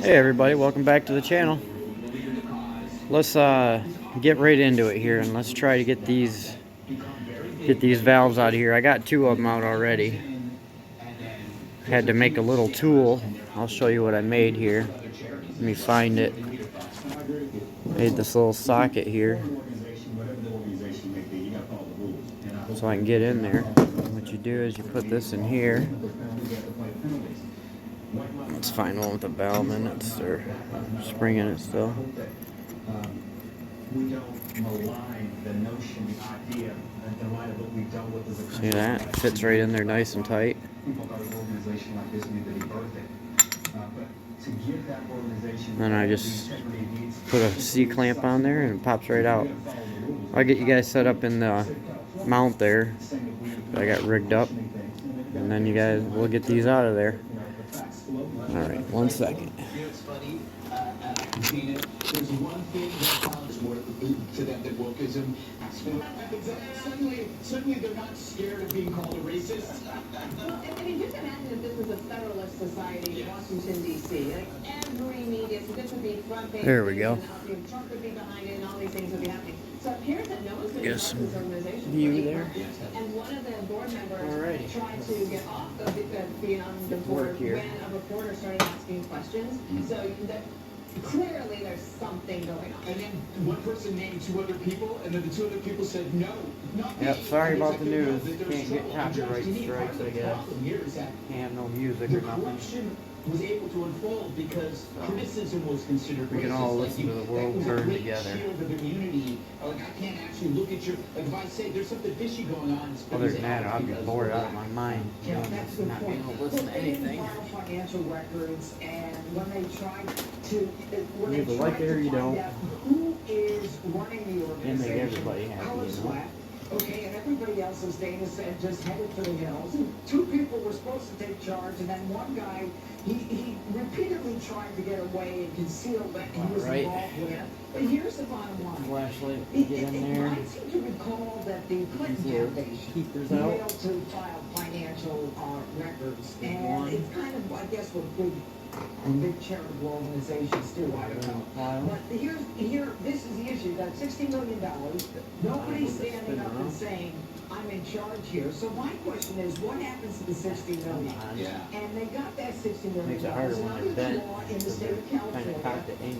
Hey everybody, welcome back to the channel. Let's get right into it here and let's try to get these valves out of here. I got two of them out already. Had to make a little tool. I'll show you what I made here. Let me find it. Made this little socket here so I can get in there. What you do is you put this in here. Let's find one with a valve in it, or spring in it still. See that? Fits right in there nice and tight. Then I just put a C-clamp on there and it pops right out. I'll get you guys set up in the mount there. I got rigged up. And then you guys, we'll get these out of there. Alright, 1 second. There's one thing that is more to them than wokeism. Suddenly they're not scared of being called a racist. I mean, just imagine if this was a Federalist Society in Washington, D.C. Like every media, so this would be front page. There we go. Trump would be behind it and all these things would be happening. So it appears that no one's going to Get some this organization. view there. And one of the board members Alrighty. tried to get off of being on the board when a reporter started asking questions. So clearly there's something going on. And then one person named two other people, and then the two other people said no. Yep, sorry about the news. Can't get copyright strikes, I guess. Can't have no music or nothing. Was able to unfold because criticism was considered. We can all listen to the world burn together. Of immunity. Like I can't actually look at your. Like if I say there's something fishy going on. Other than that, I'd be bored out of my mind. Yeah, that's the Not being point. able to listen to anything. Financial records, and when they tried to, You either like it or you don't. Who is running the And organization? make everybody happy, you know. Okay, and everybody else, as Dana said, just headed for the hills. And two people were supposed to take charge, and then one guy, he repeatedly tried to get away and conceal that he was involved with it. But here's the bottom line. Flashlight, get in there. I seem to recall that the Clinton campaign Keepers out. failed to file financial records, and it's kind of, I guess, what big charitable organizations do. I don't know. But this is the issue. That $60 million. Nobody's standing up and saying, I'm in charge here. So my question is, what happens to the $60 million? Yeah. And they got that $60 million. Makes it harder when under they're the bent. law in the state of California,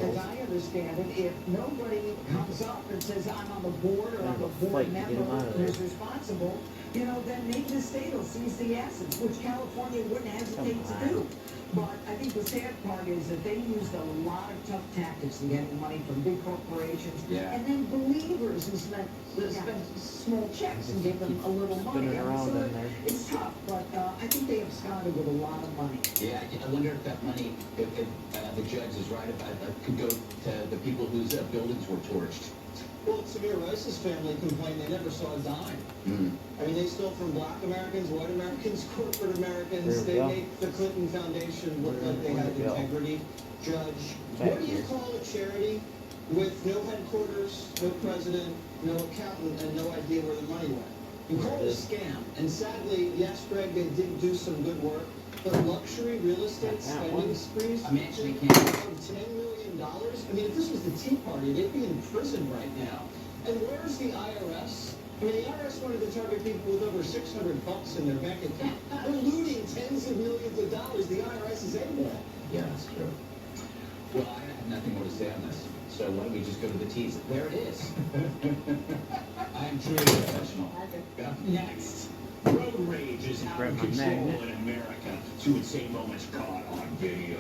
as I understand it, if nobody comes up and says, I'm on the board or I'm a board member who's responsible, then maybe the state will seize the assets, which California wouldn't hesitate to do. But I think the sad part is that they used a lot of tough tactics in getting money from big corporations. Yeah. And then believers who spent small checks and gave them a little money. So it's tough, but I think they absconded with a lot of money. Yeah, I wonder if that money, if the judge is right about that, could go to the people whose buildings were torched. Well, Samir Rice's family complained they never saw a dime. I mean, they stole from black Americans, white Americans, corporate Americans. They make the Clinton Foundation look like they had integrity. Judge, what do you call a charity with no headquarters, no president, no accountant, and no idea where the money went? You call it a scam. And sadly, yes, Greg, they did do some good work, but luxury real estate spending sprees, I'm actually $10 million. I mean, if this was the Tea Party, they'd be in prison right now. And where's the IRS? I mean, the IRS wanted to target people with over $600 in their bank account. They're looting tens of millions of dollars. The IRS is AWOL. Yeah, that's true. Well, I have nothing more to say on this. So why don't we just go to the tease? There it is. I am truly professional. Next. Road rage is out of control in America. Two insane moments caught on video.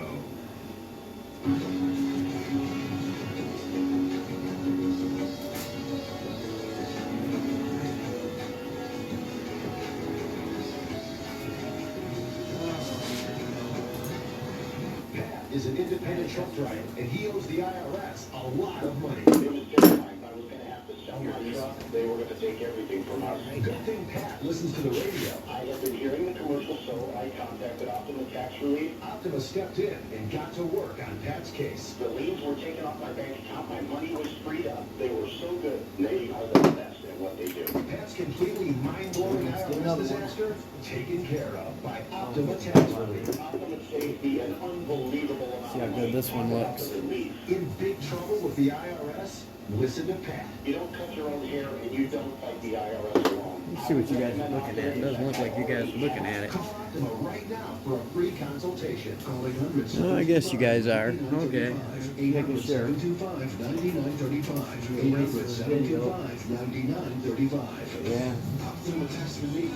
Pat is an independent truck driver, and he owes the IRS a lot of money. It was terrifying. I was going to have to sell my truck. They were going to take everything from us. Good thing Pat listens to the radio. I have been hearing the commercial, so I contacted Optima Tax Relief. Optima stepped in and got to work on Pat's case. The liens were taken off my bank account. My money was freed up. They were so good. They are the best at what they do. Pat's completely mind-blowing IRS disaster taken care of by Optima Tax Relief. Optimum safety and unbelievable amount See how good this one looks. In big trouble with the IRS? Listen to Pat. You don't cut your own hair and you don't fight the IRS alone. Let's see what you guys are looking at. It doesn't look like you guys are looking at it. Call Optima right now for a free consultation. Call 800. Oh, I guess you guys are. Okay. 800 725 9935. 800 725 9935. Yeah, Optima Tax Relief.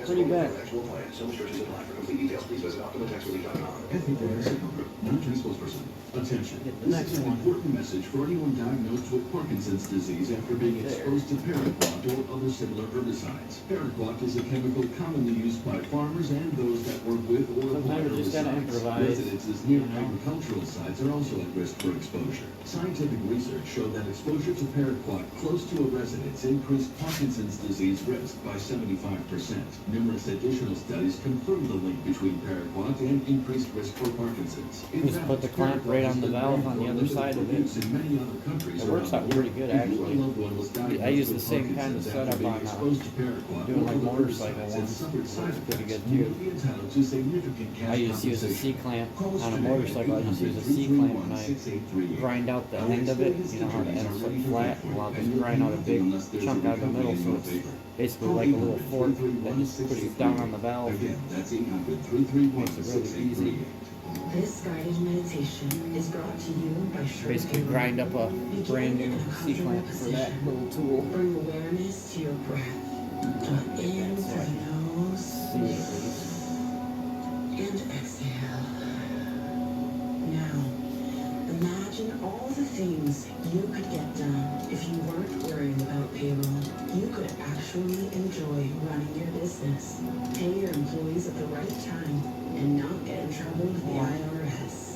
pretty bad. Actual plan. Some restrictions apply. For complete details, please visit OptimaTaxRelief.com. Monitoring spokesperson. Attention. Get the next This is an one. important message for anyone diagnosed with Parkinson's disease after being exposed to paraquat or other similar herbicides. Paraquat is a chemical commonly used by farmers and those that work with or apply Sometimes you just gotta herbicides. improvise, Residences near you know. agricultural sites are also at risk for exposure. Scientific research showed that exposure to paraquat close to a residence increased Parkinson's disease risk by 75%. Numerous additional studies confirm the link between paraquat and increased risk for Parkinson's. In Just fact, put the clamp right on the valve on the other side of it. in many other countries It works around out the pretty world. good, If your actually. loved one was diagnosed I use the with same kind of Parkinson's after setup being on, exposed to paraquat doing or like other motorcycle herbicides and ones. suffered side It's pretty effects, good, you too. will be entitled to significant cash I just use a compensation. C-clamp Call us on a today at motorcycle. I just use a C-clamp and I 800-331-6838. grind out the Our end of it. experienced You know how the attorneys end's are ready to flat? fight for Well, I'll you, just and will grind do out a nothing big unless there's chunk a out of the middle, recovery in so your it's favor. basically Call like a little fork that just 800-331-6838. pushes down on the valve. Again, that's Makes it really 800-331-6838. This guided meditation is brought to you by Basically grind up a brand new C-clamp for that little tool. Bring awareness to your breath. Draw in through the nose See it at least. and exhale. Now, imagine all the things you could get done if you weren't worrying about payroll. You could actually enjoy running your business, pay your employees at the right time, and not get in trouble with the IRS.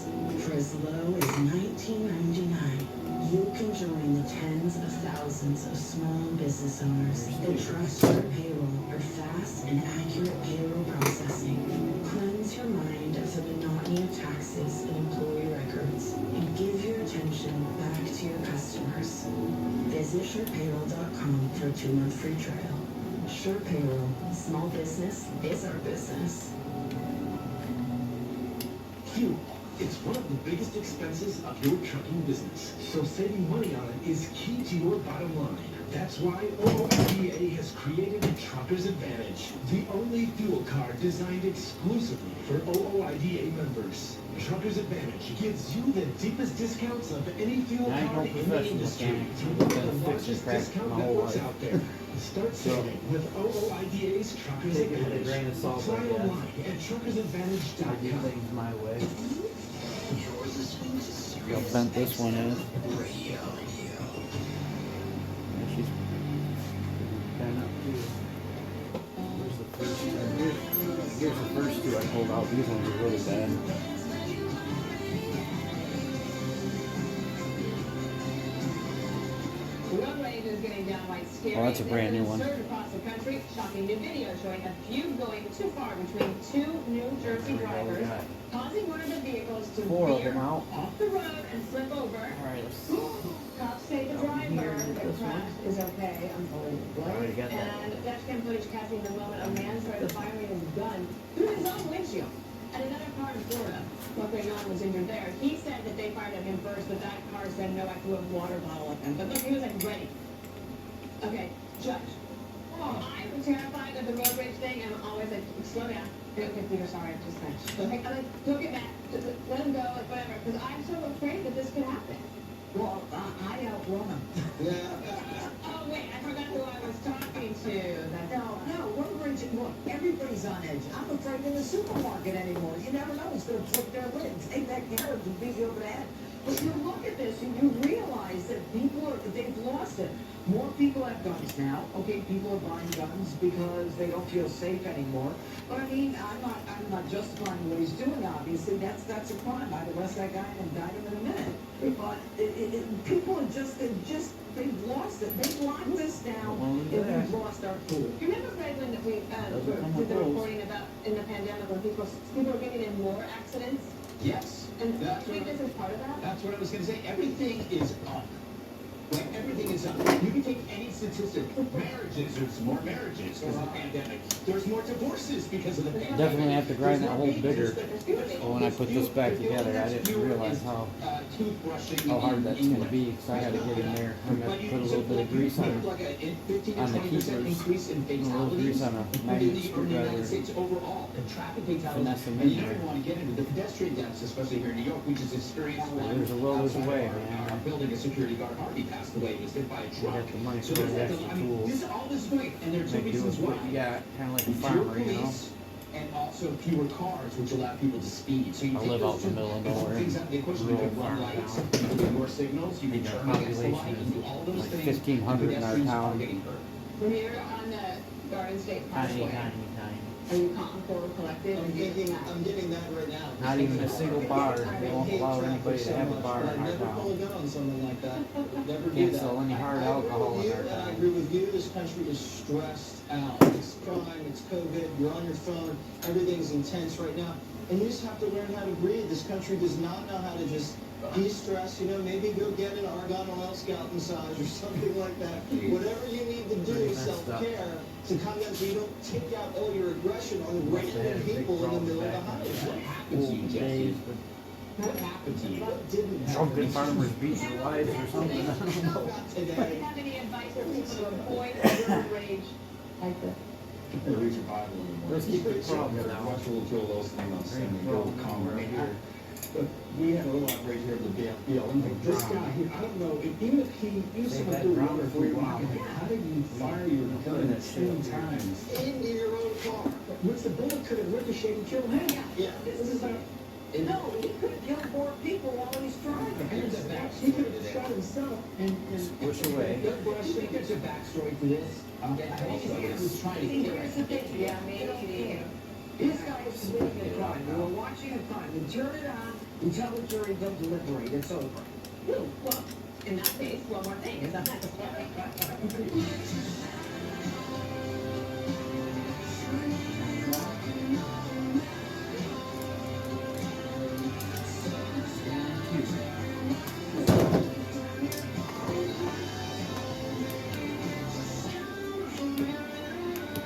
For as low as $19.99, you can join the tens of thousands of small business owners that trust your payroll for fast and accurate payroll processing. Cleanse your mind of the monotony of taxes and employee records and give your attention back to your customers. Visit SurePayroll.com for a 2-month free trial. Sure Payroll. Small business is our business. Fuel. It's one of the biggest expenses of your trucking business, so saving money on it is key to your bottom line. That's why OOIDA has created a Trucker's Advantage, the only fuel card designed exclusively for OOIDA members. Trucker's Advantage gives you the deepest discounts of any fuel I ain't no card in the professional industry mechanic. through one of I've the been largest fixing crap discount my whole networks life. out there. Start saving with OOIDA's Trucker's Take it with a Advantage. grain of salt, Apply I guess. online at I do truckersadvantage.com. things my way. See how bent this one is. Yeah, she's bent up too. Where's the first two? Here's the first two I pulled out. These ones are really bad. Road rage is getting downright scary. Oh, that's a brand new one. There's a surge across the country. Shocking new video showing a feud going too far between two New Jersey drivers, causing one of the vehicles to Four of veer them out. off the road and slip over. Alright, let's Cops say the driver that crashed is okay, already got that. and dashcam footage capturing the moment a man started firing his gun through his own windshield at another car in Florida. Luckily, no one was injured there. He said that they fired at him first, but that car said no, I threw a water bottle at him. But look, he was like ready. Okay, Judge. I'm terrified of the road rage thing, and I'm always like, slow down. Okay, Peter, sorry, I just crashed. Okay, I'm like, don't get mad. Just let him go, like whatever. Because I'm so afraid that this could happen. Well, I outrun them. Oh wait, I forgot who I was talking to. No, road rage, look, everybody's on edge. I'm afraid in the supermarket anymore. You never know who's going to flip their lid, take that carrot and beat you over the head. But you look at this and you realize that they've lost it. More people have guns now. Okay, people are buying guns because they don't feel safe anymore. But I mean, I'm not justifying what he's doing, obviously. That's a crime. I'd arrest that guy and indict him in a minute. But people are they've lost it. They've locked us down and we've lost our cool. You remember, Fred, when we did the reporting about in the pandemic when people were getting in more accidents? Yes. And do That's you think what- this is part of that? That's what I was going to say. Everything is up. when everything is up, you can take any statistic. Marriages, there's more marriages because of the pandemic. There's more divorces because of the pandemic. Definitely have to grind that hole bigger. But when I put this back together, I didn't realize how hard that's going to be, because I got to get in there. I'm going to put a little bit of grease on the keepers, a little grease on a magnet screwdriver, finesse them in there. The pedestrian deaths, especially here in New York, we just experienced one. There's a will, there's a way, Our man. building, a security guard already passed away. He was hit by a You truck. got the money So for the there's extra I mean, tools. this is all this great, and there are two Make do reasons with why. what you got, kind of like a Fewer farmer, you know. police, and also fewer cars, which allow people to speed. So you I take live those out in the middle of nowhere, things out of the equation. You rural can run farm lights, town. you can get more signals, you can The turn against the light, population you can do all is those like things. 1,500 in our Pedestrians town. are getting hurt. When you're on the Garden State Tiny, Parkway, tiny. are you calm, cool, collected? I'm getting that right now. Not even a single bar. They won't allow anybody to have a bar in our Never pull a town. gun on someone like that. Never do Can't that. sell any hard alcohol in our I town. agree with you. This country is stressed out. It's crime, it's COVID, you're on your phone, everything's intense right now. And you just have to learn how to breathe. This country does not know how to just de-stress, you know, maybe go get an Argon Oil Scalp massage or something like that. Whatever you need to do, self-care, to calm down so you don't take out all your aggression on regular people in the middle of the What highway. happened to you, Old Jesse? days, What happened to you? What didn't happen? drunken farmers beat their wives or something. I don't know. Not Do you today. have any advice for people to avoid road rage like this? Read your Bible in the morning. Let's keep the problem now. Watch will kill those things Bring and the go problem calm right right here. here. But we had a little outrage here at the BLM. Like, this guy here, I don't know, even if Save someone that threw drama water for for you, your mom. how did you fire your gun at 10 times? Into your own car. Which the bullet could have ricocheted and killed him. Yeah. This is like, No, he could have killed 4 people while he's driving. he could have just shot himself and Push away. I think there's a backstory to this. I think he was trying to kill Here's the him. thing, Yeah, maybe. This guy is committing a crime. We were watching a crime. We turn it on, we tell the jury, they'll deliberate. It's over. Well, in that case, one more thing, is that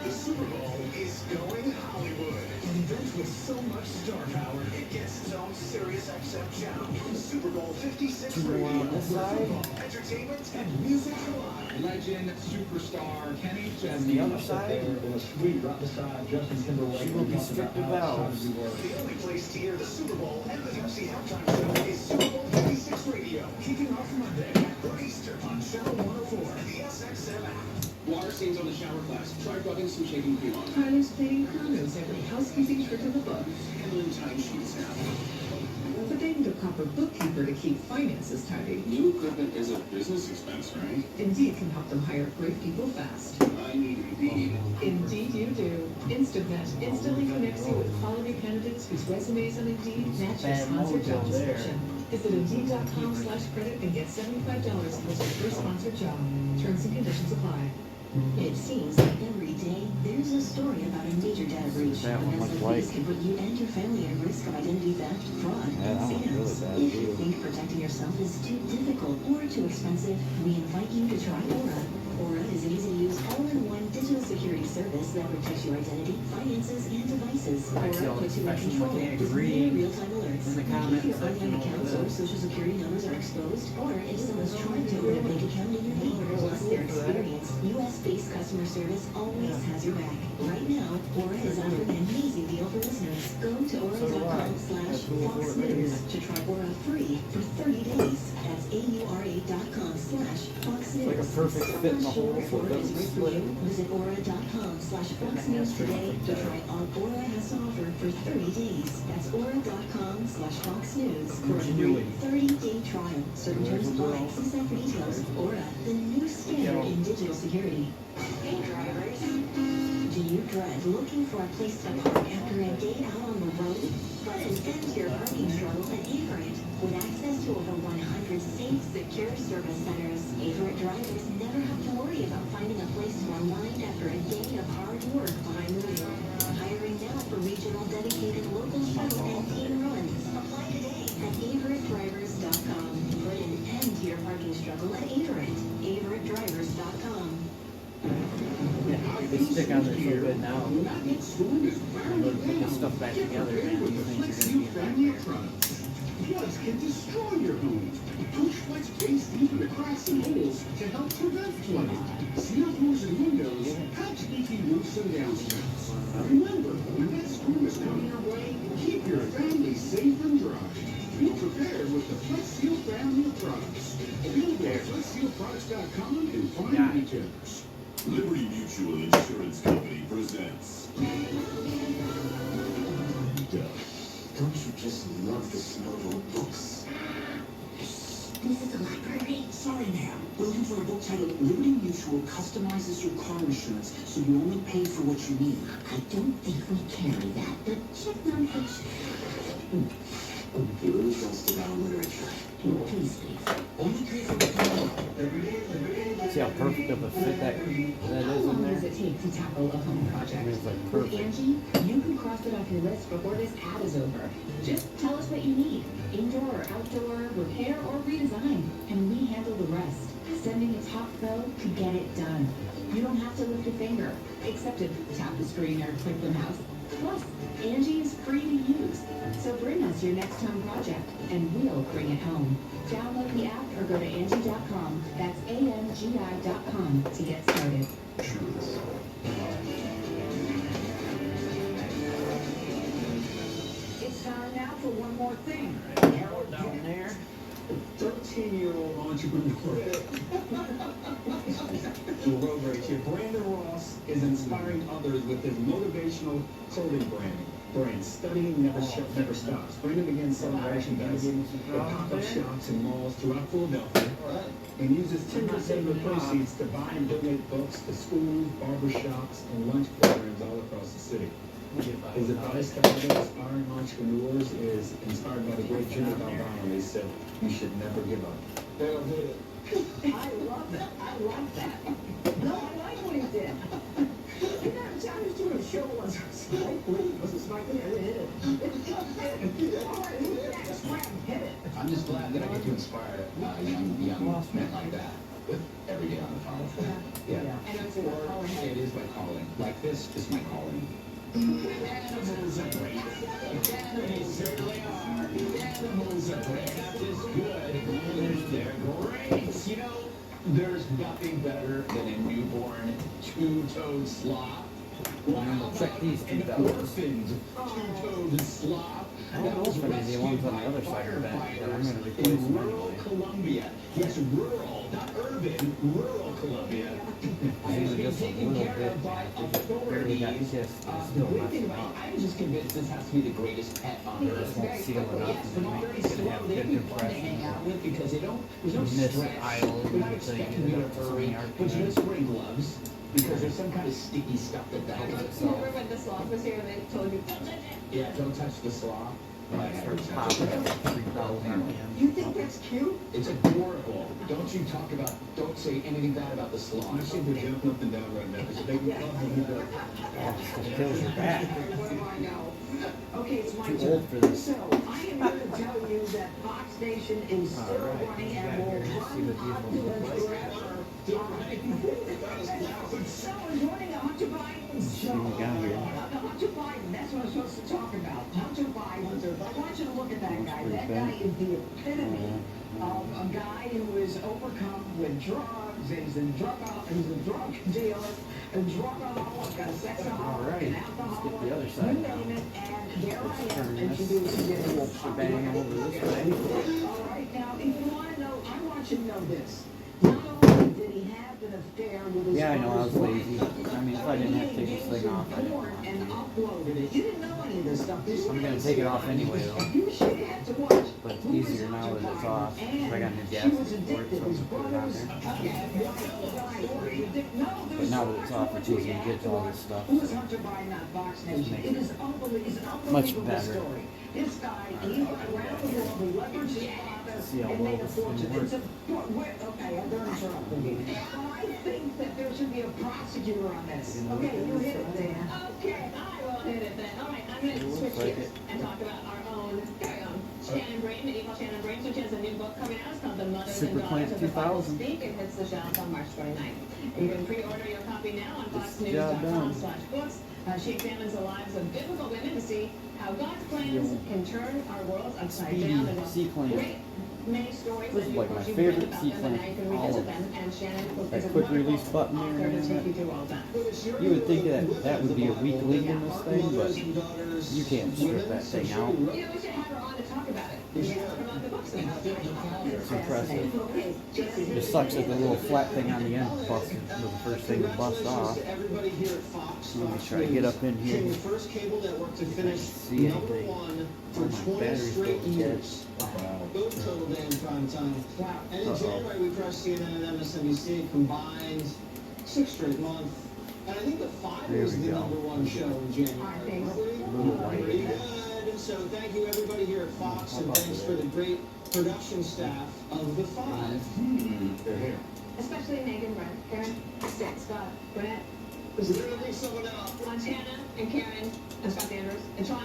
The Super Bowl is going Hollywood. An event with so much star power, it gets its own Sirius XM channel. Super Bowl 56 Two more radio, on this side. football, entertainment, and music collide. Legend, superstar, Kenny Chesney. And the other side, in a suite right beside Justin Timberlake. she will be stripped of valves. The only place to hear the Super Bowl and the Pepsi halftime show is Super Bowl 56 radio, kicking off Monday or Easter on Channel 104 and the SXM app. Water stains on the shower glass. Try rubbing some shaking cream on it. Tyler's cleaning condos every housekeeping trick in the book. Handling timesheets now. But they need a proper bookkeeper to keep finances tidy. New equipment is a business expense, right? Indeed can help them hire great people fast. I need Indeed. Indeed you do. InstantNet instantly connects you with quality candidates whose resumes on Indeed match your Bad sponsored job mojo there. description. Visit Indeed.com/credit and get $75 towards your first sponsored job. Terms and conditions apply. It seems like every day there's a story about a major data breach. That one Events looks like these like- can put you and your family at risk of identity theft, fraud, Yeah, and that one's really scams. bad, If you too. think protecting yourself is too difficult or too expensive, we invite you to try Aura. Aura is an easy-to-use, all-in-one digital security service that protects your identity, finances, and devices. I see all Aura the puts you in professional control mechanics with reading real-time alerts. in the If comment your section online over accounts this. or social security numbers are exposed, or if someone's trying to open a bank account in your name, plus their experience, U.S.-based customer service always has your back. Right now, Aura is offering an amazing deal for listeners. Go to aura.com/Fox News to try Aura free for 30 days. That's AURA.com/Fox News. Like a perfect fit in the hole so it Aura is doesn't right for split. you. Visit aura.com/Fox News today to try all Aura has to offer for 30 days. That's aura.com/Fox News for a free Ingenuity. 30-day trial. Certain terms There's a apply. will. See site for details. Aura, the new standard in digital security. Hey drivers, do you dread looking for a place to park after a day out on the road? Put an end to your parking struggle at Averett. With access to over 100 safe, secure service centers, Averett drivers never have to worry about finding a place to unwind after a day of hard work behind the wheel. Hiring now for regional dedicated local shuttle and team runs. Apply today at AverettDrivers.com. Put an end to your parking struggle at Averett. stick on there so good now. I'm gonna put this stuff back together, man. These things are gonna be in back there. Floods can destroy your home. Push Flex paste into the cracks and holes to help prevent flooding. Seal doors and windows, patch leaky roofs and downspouts. Remember, when that storm is coming your way, keep your family safe and dry. Be prepared with the Flex Seal family of products. Available at FlexSealProducts.com and fine retailers. Liberty Mutual Insurance Company presents. Don't you just love the smell of old books? This is the library. Sorry, ma'am. We're looking for a book titled Liberty Mutual Customizes Your Car Insurance so you only pay for what you need. I don't think we carry that, but check nonfiction. He really goes to our literature. Please, please. Only pay for what you need. See how perfect of a fit that is in How long there? does it take to tackle a home project? It's like With perfect. Angie, you can cross it off your list before this ad is over. Just tell us what you need. Indoor or outdoor, repair or redesign. And we handle the rest. Sending a top pro to get it done. You don't have to lift a finger, except to tap the screen or click the mouse. Plus, Angie is free to use. So bring us your next home project, and we'll bring it home. Download the app or go to Angie.com. That's ANGI.com to get started. It's time now for one more thing. Down there. 13-year-old entrepreneur. Road rage here. Brandon Ross is inspiring others with his motivational clothing brand. Studying never stops. Brandon began selling merchandise at pop-up shops and malls throughout Philadelphia and uses 10% of the proceeds to buy and donate books to schools, barbershops, and lunch programs all across the city. His advice to other aspiring entrepreneurs is inspired by the great Jimmy Valvano. He said, "You should never give up." I love that. I like that. No, I like what he did. You know, I was doing a show once. Was it Spike Lee? I didn't hit it. All right, who's next? Graham, hit it. I'm just glad that I get to inspire young men like that every day on the phone. Yeah. I know it's a calling. It is my calling. Like this is my calling. Animals are great. Animals certainly are. Animals are great. Not just good. They're great. You know, there's nothing better than a newborn two-toed sloth. Wow, check these two An fellas. orphaned two-toed sloth. I don't know if any of the ones on the other side are bad, but I'm gonna replace In them rural anyway. Colombia. Yes, rural, not urban, rural Colombia. Maybe just a little bit. They just barely got kissed. It's still messing up. I'm just convinced this has to be the greatest pet on They just earth. won't seal it up and then make it have good compression. Because they don't, there's no Miss stress. aisle They're not and everything, expecting you me know, to so hurry, many but you RPMs. just wearing gloves because there's some kind of sticky stuff that Remember when the sloth was here and they told you, don't touch it? Yeah, don't touch the sloth. Might start popping up 3,000 RPMs. You think that's cute? It's adorable. Don't say anything bad about the sloth. I see they're jumping up and down right now. They love when you do it. It kills your back. What do I know? Okay, it's my Too turn. old for this. So, I am here to tell you that Fox Nation is still Alright, running you and got will here. Let's see run what on these to ones the look like. forever. So is running a Hunter Biden show. what we got here. Hunter Biden, that's what I'm supposed to talk about. Hunter Biden. I want you to look at that guy. pretty That bad. guy is the epitome of a guy who is overcome with drugs. He's a drug dealer, a drugaholic, a sexaholic, an Alright, let's alcoholic, get the other you side now. name it, and there I am turn this introducing this. whole shebang over this way. All right, now, if you want to know, I want you to know this. Not only did he have an affair with his Yeah, I know, I was mother's lazy. wife, I mean, if I didn't have to take this thing off, I didn't porn want and to. uploaded it. You didn't know any of this stuff. I'm gonna take it off anyway, though. You should have to watch. But it's Who was easier now Hunter that it's Biden? off. And I got new she gas was for it, addicted. so His I'm gonna put it on brothers, there. But now that it's off, it's easy to get to all this stuff. Who is Hunter Biden on Fox Nation? makes It is unbelievable. It's an much unbelievable better. story. This guy, he went around the world, he leveraged his father, See how and well made a this thing fortune. works. It's a, okay, they're interrupting me. I think that there should be a prosecutor on this. Okay, you hit it, Dan. Okay, I will hit it then. All right, I'm going to switch gears and talk about our own very own Shannon Brain, medieval Shannon Brain. So she has a new book coming out. It's called The Mother Super Plant as the final 2000. speak and hits the shelves on March 29th. You can pre-order your copy now on Job done. foxnews.com/books. She examines the lives of biblical women to see how God's plans can turn our world upside down. And great many stories. This is and like of my course, you've favorite read about them, and now you can sequence. All revisit of them. And Shannon is that a quick wonderful release button author there to and take you that. through all that. You would think that would be a weak link in this thing, but you can't strip that thing out. You know, we should have her on to talk about it. You should. About the books. It's impressive. It sucks that the little flat thing on the end was the first thing to bust off. Everybody here at Fox. Let me try to get up in here. Became the first cable network to finish See number anything. one Oh, for my 20 battery's straight going dead. years. Both total day in prime time. Wow. And in January, we crushed CNN and MSNBC combined 6 straight months. And I think The Five There was we the go. number one show in January. I think so. Pretty good. So thank you everybody here at Fox, and thanks for the great production staff of The Five. They're here. Especially Megan, Brett, Karen, Scott, Brett, Is there anything someone else? Montana, and Karen, and Scott Sanders, and Sean,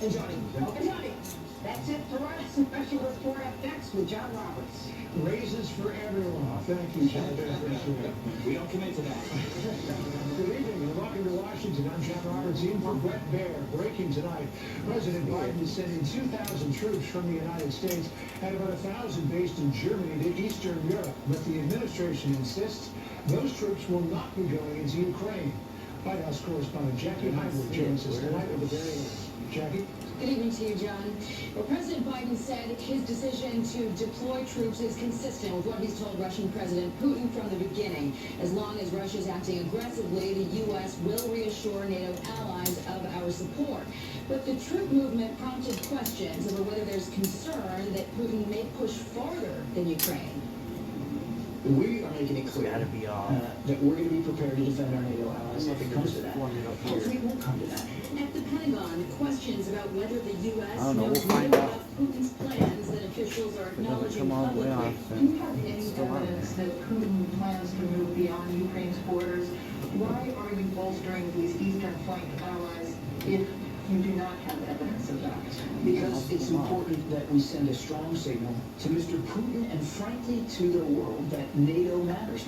And Johnny. and Johnny. That's it for our special report up next with John Roberts. Raises for everyone. Thank you, John. We don't commit to that. Good evening and welcome to Washington. I'm John Roberts in for Brett Baer. Breaking tonight, President Biden is sending 2,000 troops from the United States and about 1,000 based in Germany to Eastern Europe. But the administration insists those troops will not be going into Ukraine. White House correspondent Jackie Heinrich joins us tonight with the very latest. Jackie? Good evening to you, John. Well, President Biden said his decision to deploy troops is consistent with what he's told Russian President Putin from the beginning. As long as Russia is acting aggressively, the U.S. will reassure NATO allies of our support. But the troop movement prompted questions over whether there's concern that Putin may push farther than Ukraine. We are making it clear Gotta be off. that we're going to be prepared to defend our NATO allies if it comes to that. Hopefully it won't come to that. At the Pentagon, questions about whether the U.S. I don't know, knows we'll find more out. about Putin's plans that officials are If it doesn't acknowledging come all the way publicly. off, Do then you have any it's still on evidence there. that Putin plans to move beyond Ukraine's borders? Why are you bolstering these eastern flank allies if you do not have evidence of that? Because it's important that we send a strong signal to Mr. Putin and frankly to the world that NATO matters.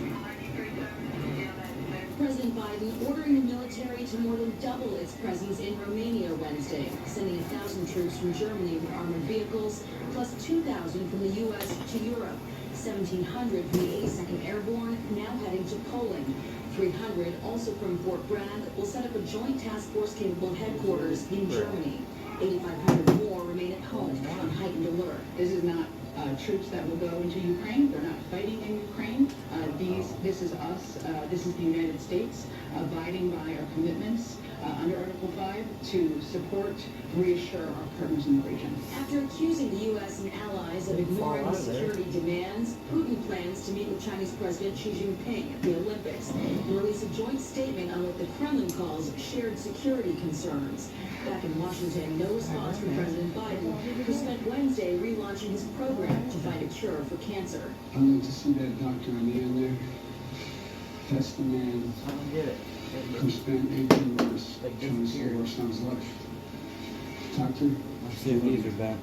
President Biden ordering the military to more than double its presence in Romania Wednesday, sending 1,000 troops from Germany with armored vehicles, plus 2,000 from the U.S. to Europe, 1,700 from the 82nd Airborne, now heading to Poland. 300, also from Fort Bragg, will set up a joint task force capable headquarters in Germany. 8,500 more remain at home on heightened alert. This is not troops that will go into Ukraine. They're not fighting in Ukraine. This is us. This is the United States abiding by our commitments under Article 5 to support, reassure our partners in the region. After accusing the U.S. and allies of ignoring security demands, Putin plans to meet with Chinese President Xi Jinping at the Olympics and release a joint statement on what the Kremlin calls shared security concerns. Back in Washington, no response from President Biden, who spent Wednesday relaunching his program to find a cure for cancer. I like to see that doctor on the end there. That's the man I don't get it. who spent 18 years trying to save our son's life. Doctor, Let's see if these are back.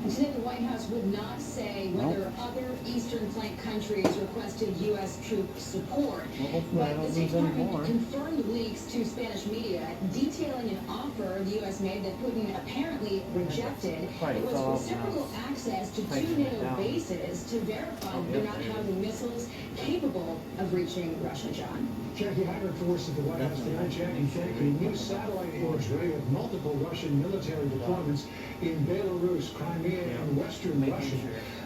Today, the White House would not say whether other Eastern flank countries requested U.S. troop support. Well, hopefully I But the don't State lose any Department more. confirmed leaks to Spanish media detailing an offer the U.S. made that Putin apparently rejected. Probably It was fell out reciprocal access to Tighten 2 it NATO down. bases to verify that they're not housing missiles capable of reaching Russia, John. Jackie Heinrich force at the White House tonight. Jackie, thank you. New satellite imagery of multiple Russian military deployments in Belarus, Crimea, and Western Russia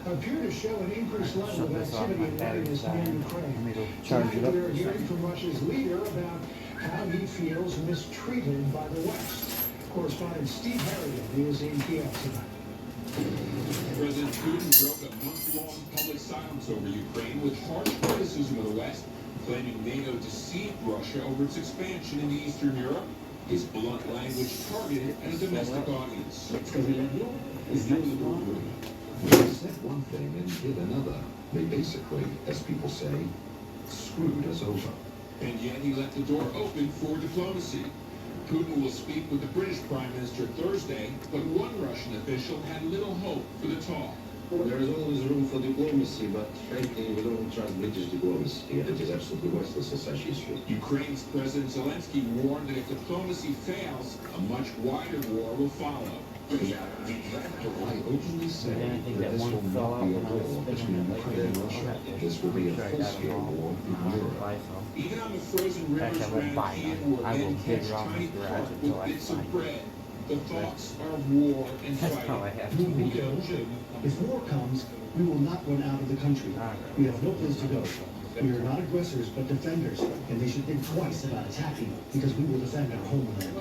appear to show an increased level of activity and readiness near Ukraine. Charge it Tonight, up we for are a hearing second. from Russia's leader about how he feels mistreated by the West. Correspondent Steve Harrigan is in Kiev tonight. President Putin broke a month-long public silence over Ukraine with harsh criticism of the West, claiming NATO deceived Russia over its expansion into Eastern Europe. His blunt language targeted at a domestic audience. They said one thing and did another. They basically, as people say, screwed us over. And yet he left the door open for diplomacy. Putin will speak with the British Prime Minister Thursday, but one Russian official had little hope for the talk. There is always room for diplomacy, but frankly, we don't trust British diplomacy. It is absolutely worthless on such issues. Ukraine's President Zelensky warned that if diplomacy fails, a much wider war will follow. I openly say I think that that this one will fell not out be a when I was war spinning between it like Ukraine and this. Russia. This will be a full-scale war in Europe. Even on the frozen In fact, rivers I won't around buy Kiev one. or I will then dig catch around tiny the garage carp until with I bits of find bread. The thoughts of war and That's fighting. how I have to We will be. go. If war comes, we will not run out of the country. We have no place to go. We are not aggressors, but defenders, and they should think twice about attacking, because we will defend our homeland.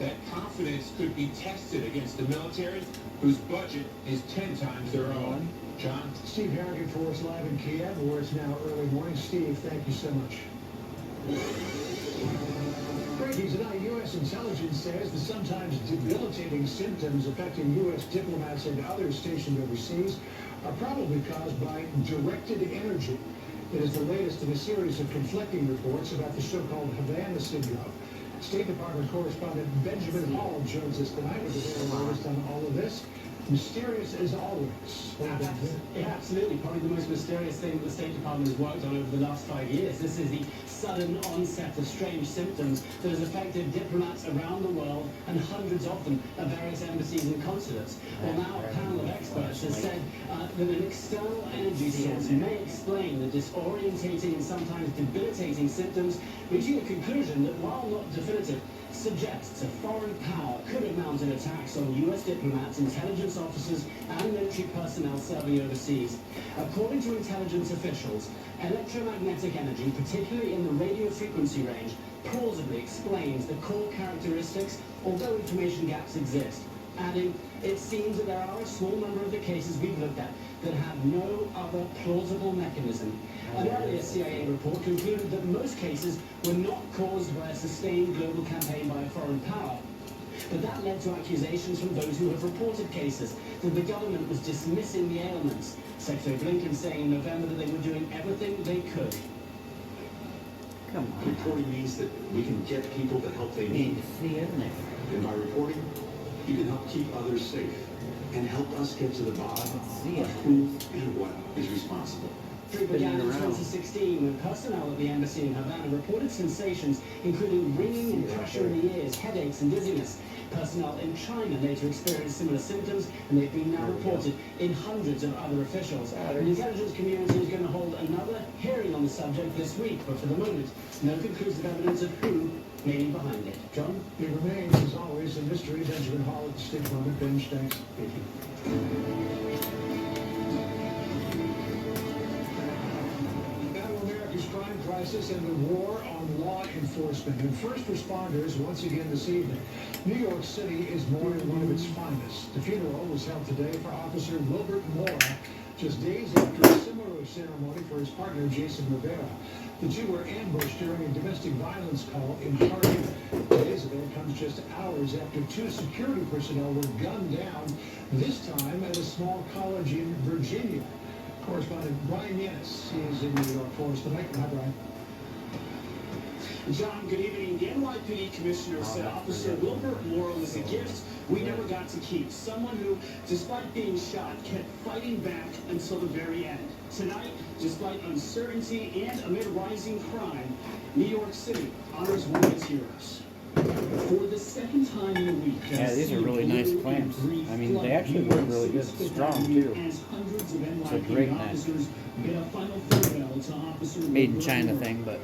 That confidence could be tested against a military whose budget is 10 times their own. John? Steve Harrigan for us live in Kiev, where it's now early morning. Steve, thank you so much. Breaking tonight, U.S. intelligence says the sometimes debilitating symptoms affecting U.S. diplomats and others stationed overseas are probably caused by directed energy. It is the latest in a series of conflicting reports about the so-called Havana syndrome. State Department correspondent Benjamin Hall joins us tonight with the very latest on all of this. Mysterious as always. Yeah, absolutely. Probably the most mysterious thing the State Department has worked on over the last 5 years. This is the sudden onset of strange symptoms that has affected diplomats around the world and hundreds of them at various embassies and consulates. Well, now a panel of experts has said that an external energy source may explain the disorientating and sometimes debilitating symptoms, reaching a conclusion that, while not definitive, suggests a foreign power could have mounted attacks on U.S. diplomats, intelligence officers, and military personnel serving overseas. According to intelligence officials, electromagnetic energy, particularly in the radio frequency range, plausibly explains the core characteristics, although information gaps exist. Adding, it seems that there are a small number of the cases we've looked at that have no other plausible mechanism. An earlier CIA report concluded that most cases were not caused by a sustained global campaign by a foreign power. But that led to accusations from those who have reported cases that the government was dismissing the ailments. Secretary Blinken saying in November that they were doing everything they could. Come on. Reporting means that we can get people the help they need. See, isn't it? And by reporting, you can help keep others safe and help us get to the bottom of who and what is responsible. It began in 2016 when personnel at the embassy in Havana reported sensations including ringing and pressure in the ears, headaches and dizziness. Personnel in China later experienced similar symptoms, and they've been now reported in hundreds of other officials. The intelligence community is going to hold another hearing on the subject this week, but for the moment, no conclusive evidence of who may be behind it. John? It remains, as always, a mystery. Benjamin Hall at the State Department. Benj, thanks. Thank you. Crime crisis and the war on law enforcement. And first responders, once again this evening, New York City is mourning one of its finest. The funeral was held today for Officer Wilbert Mora, just days after a similar ceremony for his partner, Jason Rivera. The two were ambushed during a domestic violence call in Harvey. Today's event comes just hours after two security personnel were gunned down, this time at a small college in Virginia. Correspondent Brian Yanis is in New York for us tonight. Hi, Brian. John, good evening. The NYPD commissioner said Officer Wilbert Mora was a gift we never got to keep. Someone who, despite being shot, kept fighting back until the very end. Tonight, despite uncertainty and amid rising crime, New York City honors one of its heroes. For the second time in a week, yeah, these are really nice clamps. I mean, they actually work really good. Strong, too. It's a great knife. Made in China thing, but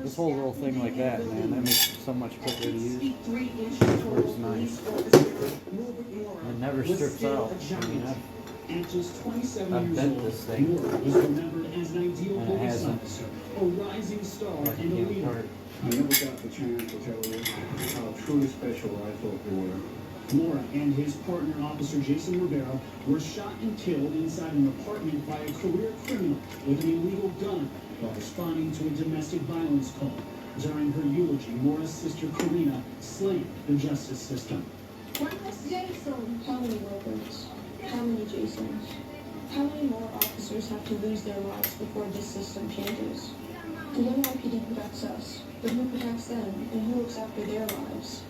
this whole little thing like that, man, that makes it so much quicker to use. Works nice. It never strips out. I mean, I've bent this thing, and it hasn't. A rising star and a leader. I never got the chance to tell you how truly special I thought they were. Mora and his partner, Officer Jason Rivera, were shot and killed inside an apartment by a career criminal with an illegal gun while responding to a domestic violence call. During her eulogy, Mora's sister Karina slammed the justice system. One less Jason. How many Wilberts? How many Jasons? How many more officers have to lose their lives before this system changes? The NYPD protects us, but who protects them, and who looks after their lives?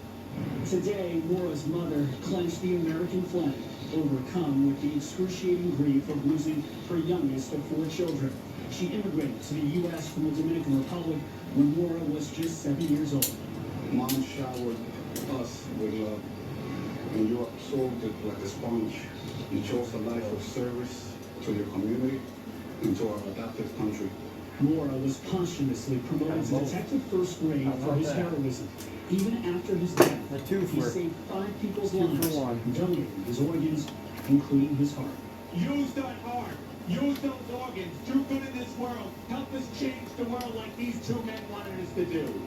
Today, Maura's mother clenched the American flag, overcome with the excruciating grief of losing her youngest of 4 children. She immigrated to the U.S. from the Dominican Republic when Maura was just 7 years old. Mom showered us with love, and you absorbed it like a sponge. You chose a life of service to your community and to our adopted country. Maura was posthumously promoted to detective first grade for his heroism. Even after his death, he saved 5 people's lives, donating his organs, including his heart. Use that heart. Use those organs. Do good in this world. Help us change the world like these 2 men wanted us to do.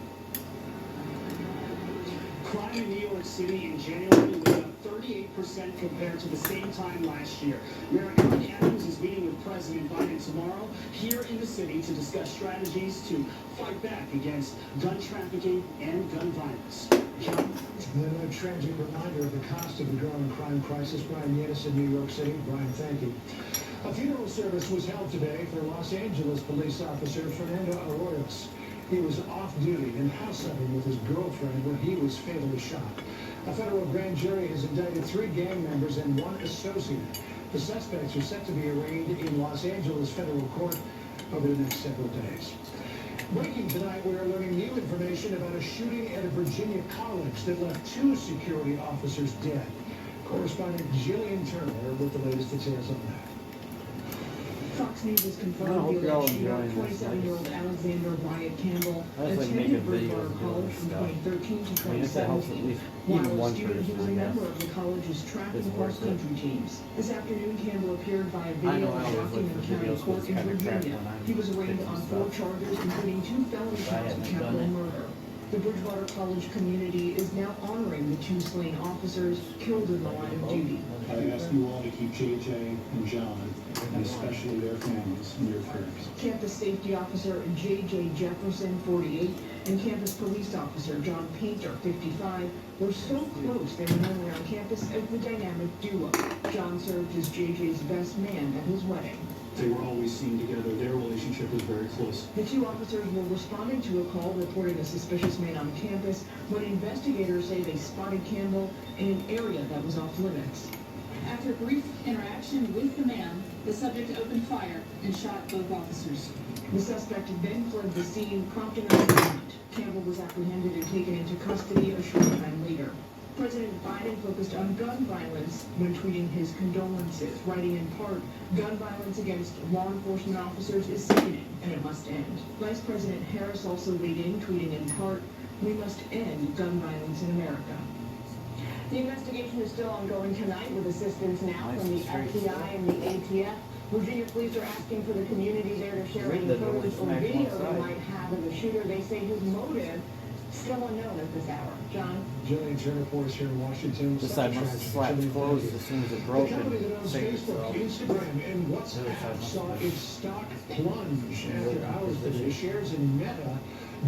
Crime in New York City in January was up 38% compared to the same time last year. Mayor Eric Adams is meeting with President Biden tomorrow here in the city to discuss strategies to fight back against gun trafficking and gun violence. Then a tragic reminder of the cost of the growing crime crisis. Brian Yanis in New York City. Brian, thank you. A funeral service was held today for Los Angeles police officer Fernando Arroyos. He was off duty and house hunting with his girlfriend when he was fatally shot. A federal grand jury has indicted 3 gang members and 1 associate. The suspects are set to be arraigned in Los Angeles federal court over the next several days. Breaking tonight, we are learning new information about a shooting at a Virginia college that left 2 security officers dead. Correspondent Jillian Turner with the latest details on that. Fox News has confirmed the alleged shooter, 27-year-old Alexander Wyatt Campbell, attended Bridgewater College from 2013 to 2017. While a student, he was a member of the college's track and cross-country teams. This afternoon, Campbell appeared via video at Rockingham County Court in Virginia. He was arraigned on 4 charges, including 2 felony counts of capital murder. The Bridgewater College community is now honoring the 2 slain officers killed in the line of duty. I ask you all to keep JJ and John, and especially their families, in your prayers. Campus safety officer J.J. Jefferson, 48, and campus police officer John Painter, 55, were so close they were known around campus as the dynamic duo. John served as J.J.'s best man at his wedding. They were always seen together. Their relationship was very close. The 2 officers were responding to a call reporting a suspicious man on campus when investigators say they spotted Campbell in an area that was off limits. After brief interaction with the man, the subject opened fire and shot both officers. The suspect then fled the scene, prompting a warrant. Campbell was apprehended and taken into custody a short time later. President Biden focused on gun violence when tweeting his condolences, writing in part, "Gun violence against law enforcement officers is sickening, and it must end." Vice President Harris also weighed in, tweeting in part, "We must end gun violence in America." The investigation is still ongoing tonight with assistance now from the FBI and the ATF. Virginia police are asking for the community there to share any photos or video they might have of the shooter. They say his motive still unknown at this hour. John? Jillian Turner for us here in Washington. This side must have slapped closed as soon as it broke. The company that owns Facebook, Instagram, and WhatsApp saw its stock plunge after hours today. Shares in Meta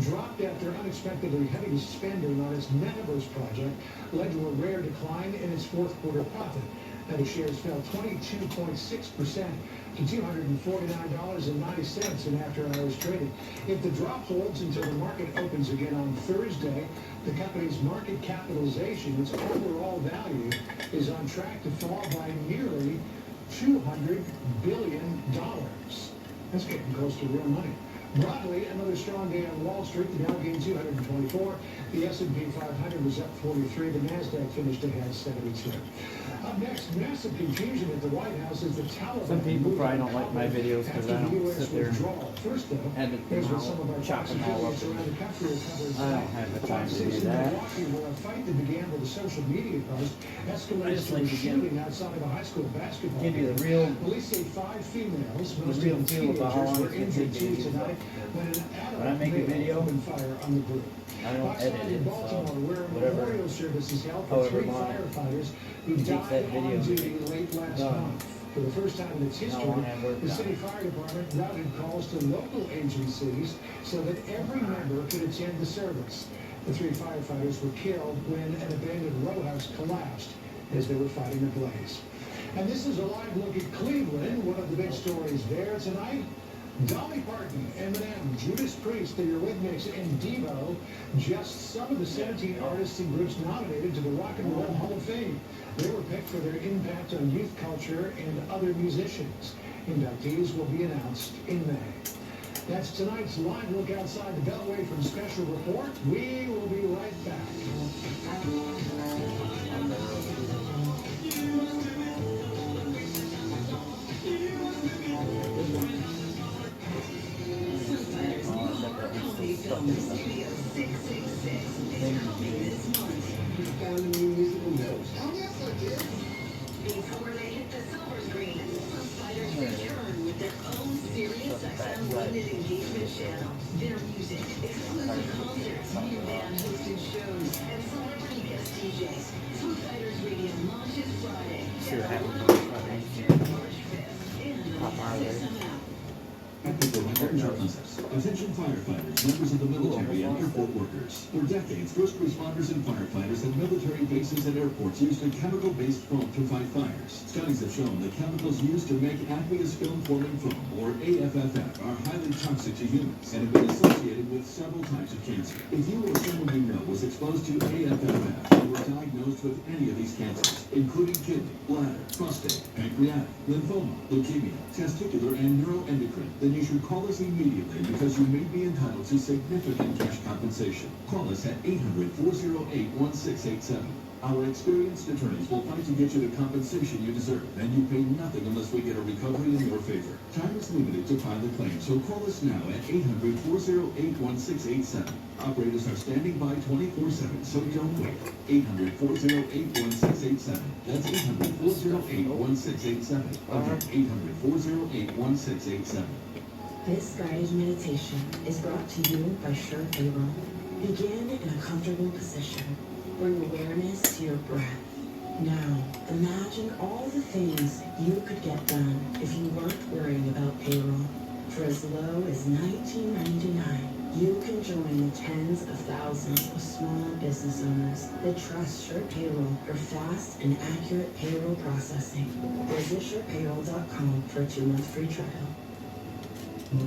dropped after unexpectedly heavy spending on its Metaverse project led to a rare decline in its 4th quarter profit. Now the shares fell 22.6% to $249.90 in after-hours trading. If the drop holds until the market opens again on Thursday, the company's market capitalization, its overall value, is on track to fall by nearly $200 billion. That's getting close to real money. Broadly, another strong day on Wall Street. The Dow gained 224. The S&P 500 was up 43. The NASDAQ finished ahead 72. Up next, massive confusion at the White House as the Taliban. Some people probably don't like my videos because I don't sit there and First, though, edit here's them what some of our out, chop them all up. around the country are covering. I don't have the time to do In that. Milwaukee, where a fight that began with a social media post I escalates just to like a to shooting outside of a high school basketball give you game. the real, Police say 5 females, most real of them feel about how teenagers, long were it's gonna injured take too to do tonight stuff. when an When I make a adult video, opened fire on the group. I don't Outside edit in it, Baltimore, so where a whatever, memorial service is held for however 3 long firefighters who it takes died that video on to duty get late last done. month. For the first time in its How history, long I worked the on city it. fire department routed calls to local agencies so that every member could attend the service. The 3 firefighters were killed when an abandoned row house collapsed as they were fighting a blaze. And this is a live look at Cleveland. One of the big stories there tonight, Dolly Parton, Eminem, Judas Priest, the Eurythmics, and Devo, just some of the 17 artists and groups nominated to the Rock and Roll Hall of Fame. They were picked for their impact on youth culture and other musicians. Inductees will be announced in May. That's tonight's live look outside the Beltway from Special Report. We will be right back. Film Studio 666 is coming this month. You found a new musical note. Oh, yes, I did. Before they hit the silver screen, Foo Fighters return with their own Sirius XM limited engagement channel. Their music, exclusive concerts, new band-hosted shows, and celebrity guest DJs. Foo Fighters Radio launches Friday. See what happens. March 5th in the XM app. Attention firefighters, members of the military and airport workers. For decades, first responders and firefighters at military bases and airports used a chemical-based foam to fight fires. Studies have shown that chemicals used to make aqueous film-forming foam, or AFFF, are highly toxic to humans and have been associated with several types of cancer. If you or someone you know was exposed to AFFF and were diagnosed with any of these cancers, including kidney, bladder, prostate, pancreatic, lymphoma, leukemia, testicular, and neuroendocrine, then you should call us immediately because you may be entitled to significant cash compensation. Call us at 800-408-1687. Our experienced attorneys will fight to get you the compensation you deserve, and you pay nothing unless we get a recovery in your favor. Time is limited to file a claim, so call us now at 800-408-1687. Operators are standing by 24/7, so don't wait. 800-408-1687. That's 800-408-1687. Again, 800-408-1687. This guided meditation is brought to you by Sure Payroll. Begin in a comfortable position. Bring awareness to your breath. Now, imagine all the things you could get done if you weren't worrying about payroll. For as low as $19.99, you can join the tens of thousands of small business owners that trust Sure Payroll for fast and accurate payroll processing. Visit SurePayroll.com for a 2-month free trial.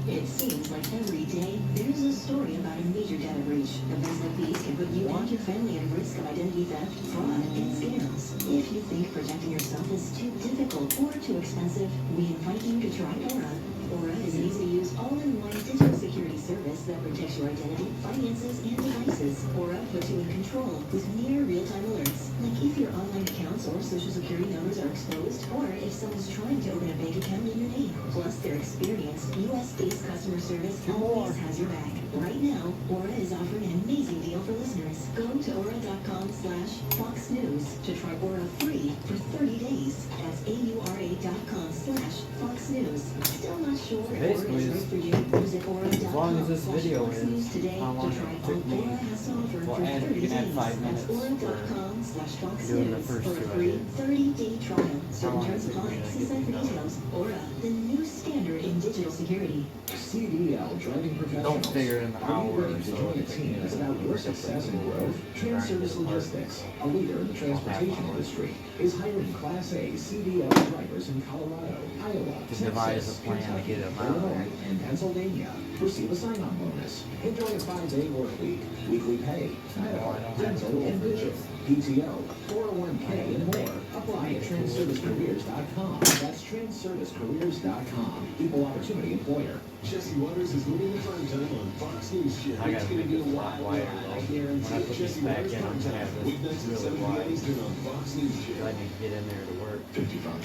It seems like every day there's a story about a major data breach. Events like these can put you and your family at risk of identity theft, fraud, and scams. If you think protecting yourself is too difficult or too expensive, we invite you to try Aura. Aura is an easy-to-use all-in-one digital security service that protects your identity, finances, and devices. Aura puts you in control with near real-time alerts, like if your online accounts or social security numbers are exposed, or if someone's trying to open a bank account in your name. Plus, their experienced U.S.-based customer service always has your back. Right now, Aura is offering an amazing deal for listeners. Go to aura.com/Fox News to try Aura free for 30 days. That's AURA.com/Fox News. Still not sure if Aura is right for you? Visit As long as this video Fox News is today how long to try it took all me. Aura has to offer Well, for and 30 you can add days. 5 minutes That's for Aura.com/Fox doing the News first for two a I free did. 30-day trial. How Certain long terms it took apply. me to See get site for these details. Aura, the new standard in digital security. CDL Driving Professionals. Don't figure in the Are you hour ready or to so. join a team that's about your success and growth? Trans-Service Logistics, a leader in the transportation industry, is hiring Class A CDL drivers in Colorado, Iowa, Just devise Texas, a plan to Kentucky, get 'em out Illinois, there. and Pennsylvania. Receive a sign-on bonus. Enjoy a 5-day work week, weekly pay, medical, dental, and vision, PTO, 401k, and more. Apply at transservicecareers.com. That's transservicecareers.com. Equal opportunity employer. Jesse Waters is leading the prime time on Fox News Channel. I gotta It's gonna make be this a a lot wild wider, ride. though. I guarantee When I it. put Jesse this back Waters in, prime I'm gonna time. have this Weeknights at really 7 wide. Eastern on Fox News I Channel. need to get in there to work. 55.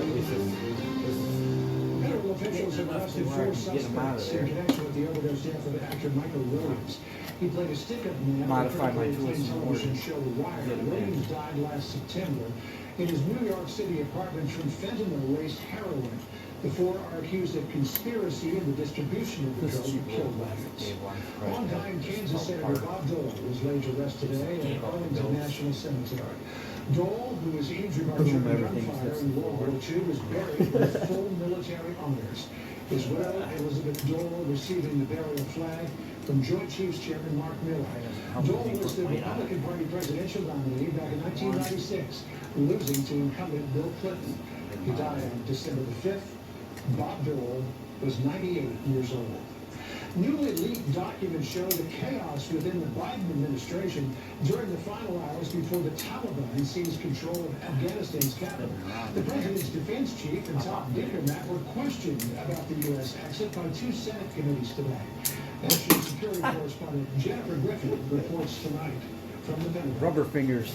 At least Federal officials have arrested 4 suspects in connection with the overdose death of actor Michael Williams. He played a stick-up man Modify on my the tools some more television to show Wire. get it in. Williams died last September in his New York City apartment from fentanyl-laced heroin. The 4 are accused of conspiracy in the distribution of the drug that killed Williams. Longtime Kansas Senator Bob Dole was laid to rest today at Arlington National Cemetery. Dole, who was injured by German gunfire in World War II, was buried with full military honors. His widow, Elizabeth Dole, receiving the burial flag from Joint Chiefs Chairman Mark Miller. Dole was the Republican Party presidential nominee back in 1996, losing to incumbent Bill Clinton. He died on December the 5th Bob Dole was 98 years old. Newly leaked documents show the chaos within the Biden administration during the final hours before the Taliban seized control of Afghanistan's capital. The president's defense chief and top diplomat were questioned about the U.S. exit by 2 Senate committees today. National Security Correspondent Jennifer Griffin reports tonight from the Pentagon. Rubber fingers.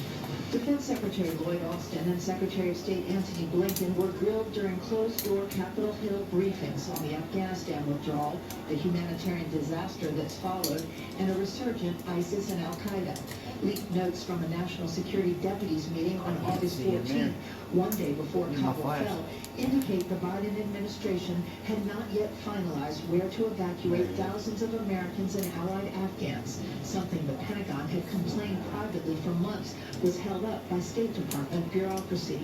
Defense Secretary Lloyd Austin and Secretary of State Antony Blinken were grilled during closed-door Capitol Hill briefings on the Afghanistan withdrawal, the humanitarian disaster that's followed, and a resurgent ISIS and Al-Qaeda. Leaked notes from a National Security Deputies meeting on August 14th, one day before Kabul fell, indicate the Biden administration had not yet finalized where to evacuate thousands of Americans and allied Afghans, something the Pentagon had complained privately for months was held up by State Department bureaucracy.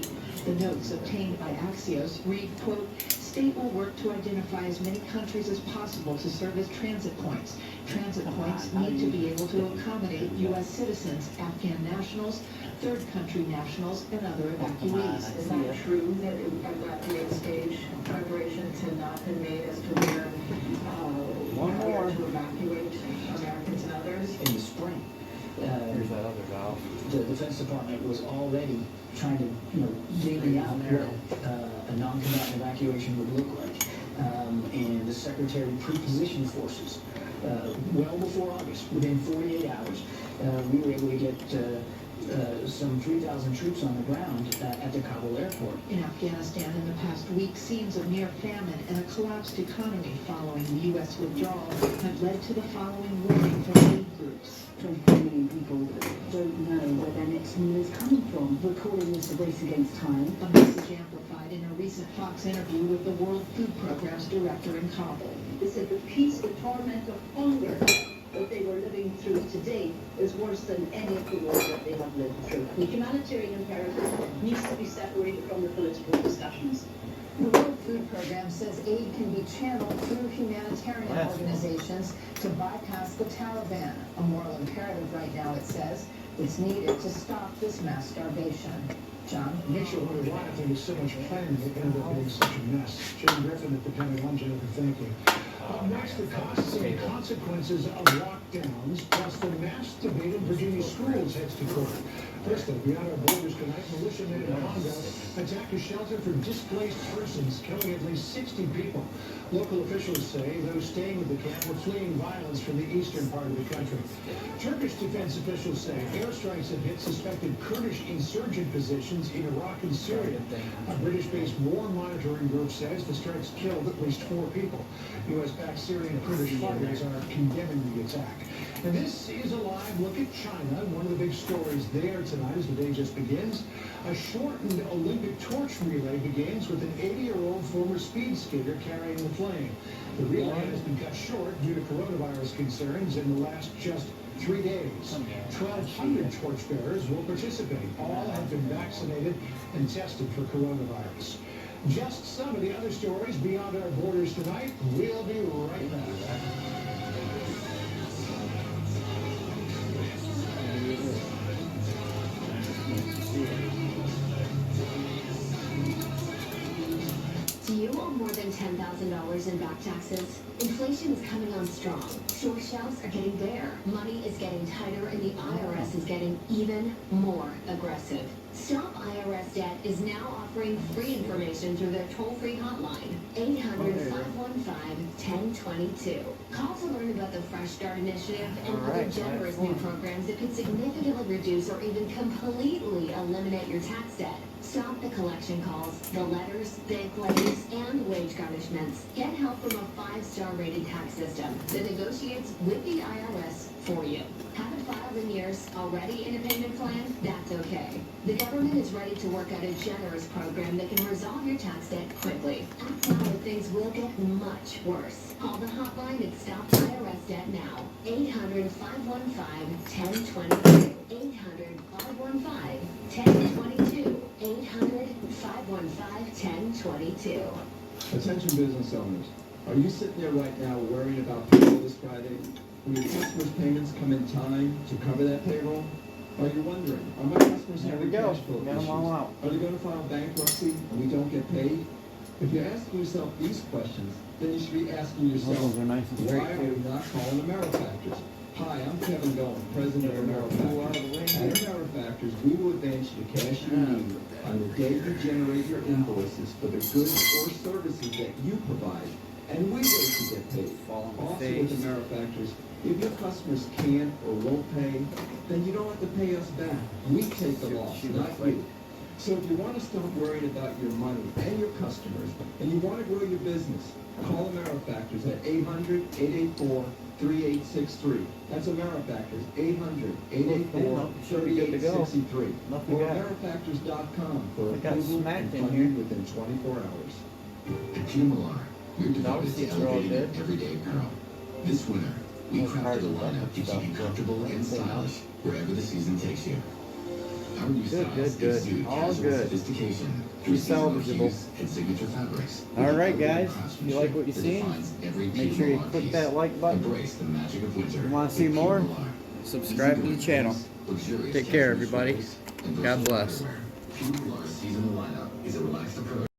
The notes obtained by Axios read, quote, "State will work to identify as many countries as possible to serve as transit points. Transit points need to be able to accommodate U.S. citizens, Afghan nationals, third country nationals, and other evacuees." Is that true that at that late stage, preparations had not been made as to where to evacuate Americans and others? In the spring, Here's that other valve. the Defense Department was already trying to, lay out what a non-combatant evacuation would look like. And the Secretary pre-positioned forces. Well before August, within 48 hours, we were able to get some 3,000 troops on the ground at the Kabul airport. In Afghanistan in the past week, scenes of near famine and a collapsed economy following the U.S. withdrawal have led to the following warning from aid groups. 24 million people don't know where their next meal is coming from. We're calling this a race against time. A message amplified in a recent Fox interview with the World Food Programme's director in Kabul. They said the peace, the torment of hunger that they were living through today is worse than any of the wars that they have lived through. The humanitarian imperative needs to be separated from the political discussions. The World Food Programme says aid can be channeled through humanitarian organizations to bypass the Taliban. A moral imperative right now, it says. It's needed to stop this mass starvation. John? Makes you wonder why if there was so much planning it ended up being such a mess. Jim Griffin at the Pentagon, Jennifer, thank you. Next, the costs and consequences of lockdowns, plus the mass debate in Virginia schools heads to court. First, though, beyond our borders tonight, militiamen in Congo attacked a shelter for displaced persons, killing at least 60 people. Local officials say those staying at the camp were fleeing violence from the eastern part of the country. Turkish defense officials say airstrikes have hit suspected Kurdish insurgent positions in Iraq and Syria. A British-based war monitoring group says the strikes killed at least 4 people. U.S.-backed Syrian Kurdish fighters are condemning the attack. And this is a live look at China. One of the big stories there tonight as the day just begins. A shortened Olympic torch relay begins with an 80-year-old former speed skater carrying the flame. The relay has been cut short due to coronavirus concerns in the last just 3 days. 1,200 torchbearers will participate. All have been vaccinated and tested for coronavirus. Just some of the other stories beyond our borders tonight. We'll be right back. Do you owe more than $10,000 in back taxes? Inflation is coming on strong. Short shelves are getting bare. Money is getting tighter, and the IRS is getting even more aggressive. Stop IRS Debt is now offering free information through their toll-free hotline, 800-515-1022. Call to learn about the Fresh Start Initiative and other generous new programs that could significantly reduce or even completely eliminate your tax debt. Stop the collection calls, the letters, bank levies, and wage garnishments. Get help from a 5-star rated tax system that negotiates with the IRS for you. Haven't filed in years? Already in a payment plan? That's okay. The government is ready to work out a generous program that can resolve your tax debt quickly. Act now or things will get much worse. Call the hotline and stop IRS debt now. 800-515-1022. 800-515-1022. 800-515-1022. Attention business owners. Are you sitting there right now worried about payroll this Friday? Will your customers' payments come in time to cover that payroll? Are you wondering, are my customers having cash flow issues? Are they going to file bankruptcy and we don't get paid? If you're asking yourself these questions, then you should be asking yourself, Those ones are nice and why straight, are too. we not calling AmeriFactors? Hi, I'm Kevin Goen, president of AmeriFactors. At AmeriFactors, we will advance you the cash you need on the day you generate your invoices for the goods or services that you provide, and we wait to get paid. Also with AmeriFactors, if your customers can't or won't pay, then you don't have to pay us back. We take the loss, not you. So if you want to stop worrying about your money and your customers, and you want to grow your business, call AmeriFactors at 800-884-3863. That's AmeriFactors, 800-884-3863. Or AmeriFactors.com for approval and funding within 24 hours. At GMLR, we're devoted to elevating everyday apparel. This winter, we crafted a lineup to keep you comfortable and stylish wherever the season takes you. Our new styles exude casual sophistication through seasonal hues and signature fabrics. Alright guys, if you like what you seen, make sure you click that like button. Embrace the magic of winter. If you want to see more, subscribe to the channel. Take care everybody. God bless. GMLR's seasonal lineup is a relaxed approach.